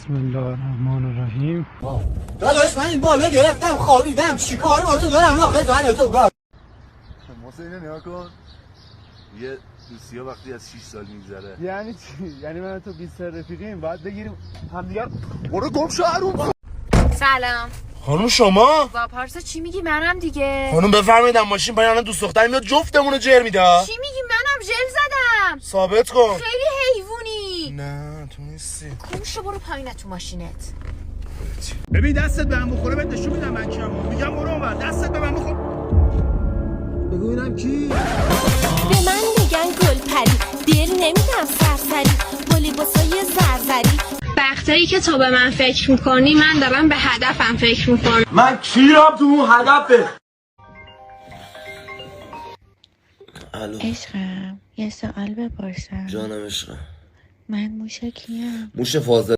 بسم الله الرحمن الرحیم. داداش من این بالا گرفتم خوابیدم چیکار با تو دارم آخه تو تو کار محسن اینو نگاه کن. یه دوستی‌ها وقتی از 6 سال میگذره یعنی چی؟ یعنی من تو 20 سال رفیقیم باید بگیریم همدیگر. برو گم شو حروم. سلام خانم شما با پارسا چی میگی؟ منم دیگه. خانم بفرمایید ماشین پایین الان دوست دختر میاد جفتمون رو جر میده. چی میگی؟ منم ژل زدم. ثابت کن. خیلی حیوونی. نه تو نیستی. کوشو برو پایین تو ماشینت. ببین دستت به هم بخوره بهت نشون میدم من کیم. میگم برو اونور دستت به من بخوره. بگو اینم کی؟ به من میگن گل پری، دل نمیدم سرسری، با لباسای زرزری. وقتایی که تو به من فکر میکنی من دارم به هدفم فکر میکنم. من کیرم تو اون هدفه. الو عشقم یه سوال بپرسم. جانم عشقم. من موش کیم؟ موش فاضل.